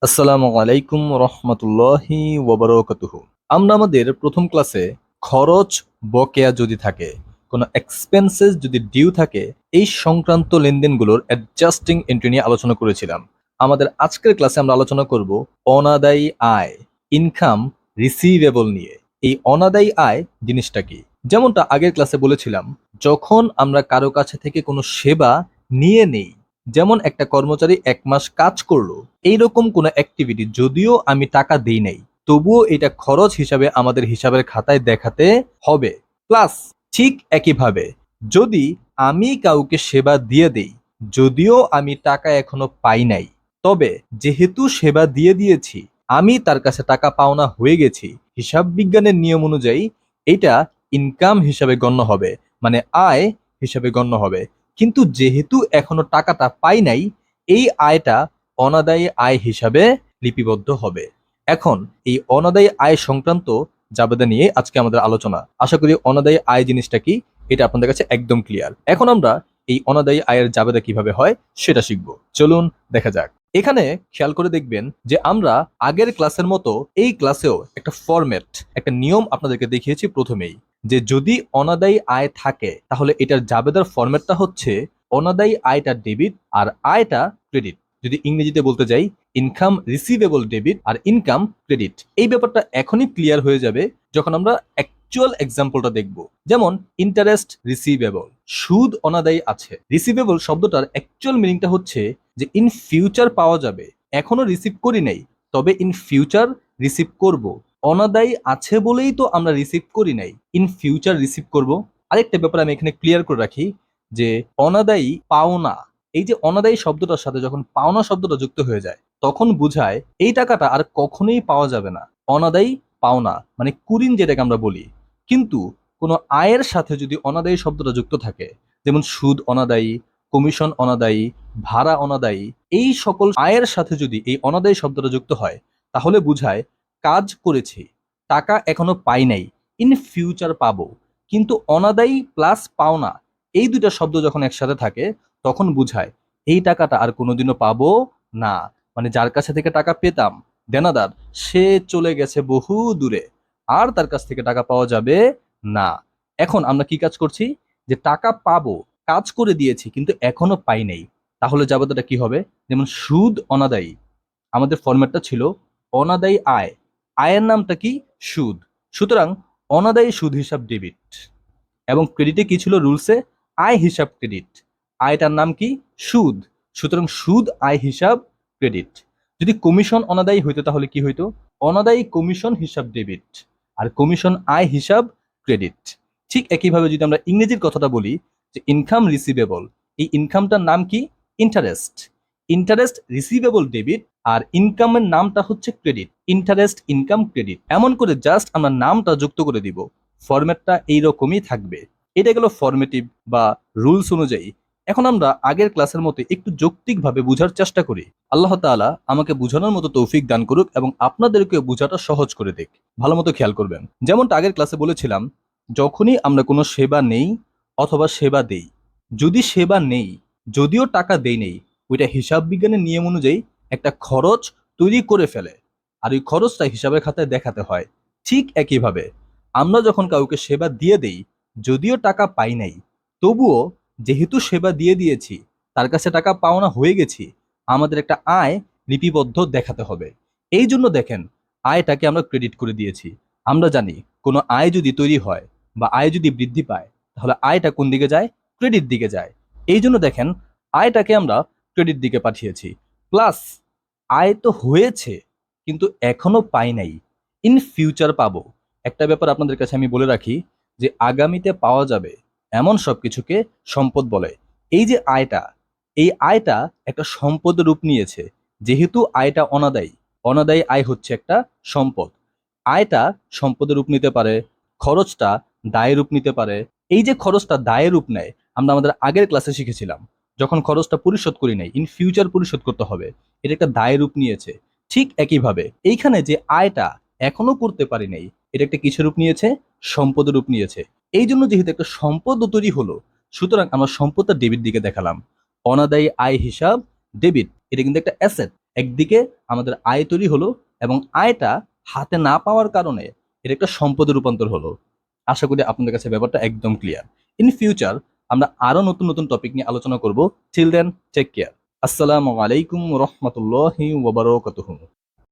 আসসালামু আলাইকুম রহমতুল্লাহি ওয়াবারাকাতুহু। আমরা আমাদের প্রথম ক্লাসে খরচ বকেয়া যদি থাকে, কোনো এক্সপেন্সেস যদি ডিউ থাকে, এই সংক্রান্ত লেনদেনগুলোর অ্যাডজাস্টিং এন্ট্রি নিয়ে আলোচনা করেছিলাম। আমাদের আজকের ক্লাসে আমরা আলোচনা করব অনাদায়ী আয়, ইনকাম রিসিভেবল নিয়ে। এই অনাদায়ী আয় জিনিসটা কি? যেমনটা আগের ক্লাসে বলেছিলাম, যখন আমরা কারো কাছে থেকে কোনো সেবা নিয়ে নেই, যেমন একটা কর্মচারী 1 মাস কাজ করলো, এইরকম কোনো অ্যাক্টিভিটি যদিও আমি টাকা দেই নাই, তবুও এটা খরচ হিসাবে আমাদের হিসাবের খাতায় দেখাতে হবে। প্লাস ঠিক একইভাবে যদি আমি কাউকে সেবা দিয়ে দেই, যদিও আমি টাকা এখনো পাই নাই, তবে যেহেতু সেবা দিয়ে দিয়েছি, আমি তার কাছে টাকা পাওনা হয়ে গেছি, হিসাব বিজ্ঞানের নিয়ম অনুযায়ী এটা ইনকাম হিসাবে গণ্য হবে, মানে আয় হিসাবে গণ্য হবে। কিন্তু যেহেতু এখনো টাকাটা পাই নাই, এই আয়টা অনাদায়ী আয় হিসাবে লিপিবদ্ধ হবে। এখন এই অনাদায়ী আয় সংক্রান্ত জাবেদা নিয়ে আজকে আমাদের আলোচনা। আশা করি অনাদায়ী আয় জিনিসটা কি এটা আপনাদের কাছে একদম ক্লিয়ার। এখন আমরা এই অনাদায়ী আয়ের জাবেদা কিভাবে হয় সেটা শিখবো। চলুন দেখা যাক। এখানে খেয়াল করে দেখবেন যে আমরা আগের ক্লাসের মতো এই ক্লাসেও একটা ফরম্যাট, একটা নিয়ম আপনাদেরকে দেখিয়েছি প্রথমেই, যে যদি অনাদায়ী আয় থাকে তাহলে এটার জাবেদার ফরম্যাটটা হচ্ছে অনাদায়ী আয়টা ডেবিট আর আয়টা ক্রেডিট। যদি ইংরেজিতে বলতে যাই, ইনকাম রিসিভেবল ডেবিট আর ইনকাম ক্রেডিট। এই ব্যাপারটা এখনই ক্লিয়ার হয়ে যাবে যখন আমরা অ্যাকচুয়াল এক্সাম্পলটা দেখব। যেমন ইন্টারেস্ট রিসিভেবল, সুদ অনাদায়ী আছে। রিসিভেবল শব্দটার অ্যাকচুয়াল মিনিংটা হচ্ছে যে ইন ফিউচার পাওয়া যাবে, এখনো রিসিভ করি নাই, তবে ইন ফিউচার রিসিভ করব। অনাদায়ী আছে বলেই তো আমরা রিসিভ করি নাই, ইন ফিউচার রিসিভ করব। আরেকটা ব্যাপার আমি এখানে ক্লিয়ার করে রাখি যে অনাদায়ী পাওনা, এই যে অনাদায়ী শব্দটার সাথে যখন পাওনা শব্দটা যুক্ত হয়ে যায়, তখন বোঝায় এই টাকাটা আর কখনোই পাওয়া যাবে না। অনাদায়ী পাওনা মানে কুরিন যেটাকে আমরা বলি। কিন্তু কোনো আয়ের সাথে যদি অনাদায়ী শব্দটা যুক্ত থাকে, যেমন সুদ অনাদায়ী, কমিশন অনাদায়ী, ভাড়া অনাদায়ী, এই সকল আয়ের সাথে যদি এই অনাদায়ী শব্দটা যুক্ত হয়, তাহলে বোঝায় কাজ করেছি, টাকা এখনো পাই নাই, ইন ফিউচার পাবো। কিন্তু অনাদায়ী প্লাস পাওনা, এই দুইটা শব্দ যখন একসাথে থাকে, তখন বুঝায় এই টাকাটা আর কোনোদিনও পাবো না। মানে যার কাছে থেকে টাকা পেতাম, দেনাদার, সে চলে গেছে বহু দূরে, আর তার কাছ থেকে টাকা পাওয়া যাবে না। এখন আমরা কি কাজ করছি? যে টাকা পাবো, কাজ করে দিয়েছি কিন্তু এখনো পাই নাই, তাহলে জাবেদাটা কি হবে? যেমন সুদ অনাদায়ী, আমাদের ফরম্যাটটা ছিল অনাদায়ী আয়, আয়ের নামটা কি? সুদ। সুতরাং অনাদায়ী সুদ হিসাব ডেবিট, এবং ক্রেডিটে কি ছিল রুলসে? আয় হিসাব ক্রেডিট। আয়টার নাম কি? সুদ। সুতরাং সুদ আয় হিসাব ক্রেডিট। যদি কমিশন অনাদায়ী হইতো তাহলে কি হইতো? অনাদায়ী কমিশন হিসাব ডেবিট আর কমিশন আয় হিসাব ক্রেডিট। ঠিক একইভাবে যদি আমরা ইংরেজির কথাটা বলি, যে ইনকাম রিসিভেবল, এই ইনকামটার নাম কি? ইন্টারেস্ট। ইন্টারেস্ট রিসিভেবল ডেবিট আর ইনকামের নামটা হচ্ছে ক্রেডিট। ইন্টারেস্ট ইনকাম ক্রেডিট, এমন করে জাস্ট আমরা নামটা যুক্ত করে দিব। ফরম্যাটটা এইরকমই থাকবে। এটা গেল ফরমেটিভ বা রুলস অনুযায়ী। এখন আমরা আগের ক্লাসের মতো একটু যৌক্তিকভাবে বোঝার চেষ্টা করি। আল্লাহ তাআলা আমাকে বোঝানোর মতো তৌফিক দান করুক এবং আপনাদেরকেও বোঝাটা সহজ করে দিক। ভালো মতো খেয়াল করবেন। যেমনটা আগের ক্লাসে বলেছিলাম, যখনই আমরা কোনো সেবা নেই অথবা সেবা দেই, যদি সেবা নেই, যদিও টাকা দেই নেই, ওইটা হিসাব বিজ্ঞানের নিয়ম অনুযায়ী একটা খরচ তৈরি করে ফেলে, আর ওই খরচটা হিসাবের খাতায় দেখাতে হয়। ঠিক একইভাবে আমরা যখন কাউকে সেবা দিয়ে দেই, যদিও টাকা পাই নাই, তবুও যেহেতু সেবা দিয়ে দিয়েছি, তার কাছে টাকা পাওনা হয়ে গেছি, আমাদের একটা আয় লিপিবদ্ধ দেখাতে হবে। এই জন্য দেখেন, আয়টাকে আমরা ক্রেডিট করে দিয়েছি। আমরা জানি কোনো আয় যদি তৈরি হয় বা আয় যদি বৃদ্ধি পায়, তাহলে আয়টা কোন দিকে যায়? ক্রেডিট দিকে যায়। এই জন্য দেখেন, আয়টাকে আমরা ক্রেডিট দিকে পাঠিয়েছি। প্লাস আয় তো হয়েছে কিন্তু এখনো পাই নাই, ইন ফিউচার পাবো। একটা ব্যাপার আপনাদের কাছে আমি বলে রাখি, যে আগামীতে পাওয়া যাবে এমন সবকিছুকে সম্পদ বলে। এই যে আয়টা, এই আয়টা একটা সম্পদের রূপ নিয়েছে। যেহেতু আয়টা অনাদায়ী, অনাদায়ী আয় হচ্ছে একটা সম্পদ। আয়টা সম্পদের রূপ নিতে পারে, খরচটা দায়ের রূপ নিতে পারে। এই যে খরচটা দায়ের রূপ নেয়, আমরা আমাদের আগের ক্লাসে শিখেছিলাম, যখন খরচটা পরিশোধ করি নাই, ইন ফিউচার পরিশোধ করতে হবে, এটা একটা দায়ের রূপ নিয়েছে। ঠিক একইভাবে এইখানে যে আয়টা এখনো করতে পারি নাই, এটা একটা কিসের রূপ নিয়েছে? সম্পদের রূপ নিয়েছে। এই জন্য যেহেতু একটা সম্পদ তৈরি হলো, সুতরাং আমরা সম্পদটা ডেবিট দিকে দেখালাম। অনাদায়ী আয় হিসাব ডেবিট, এটা কিন্তু একটা অ্যাসেট। একদিকে আমাদের আয় তৈরি হলো এবং আয়টা হাতে না পাওয়ার কারণে এটা একটা সম্পদে রূপান্তর হলো। আশা করি আপনাদের কাছে ব্যাপারটা একদম ক্লিয়ার। ইন ফিউচার আমরা আরো নতুন নতুন টপিক নিয়ে আলোচনা করব। Till then, take care. আসসালামু আলাইকুম রহমতুল্লাহি ওয়া বারাকাতুহু।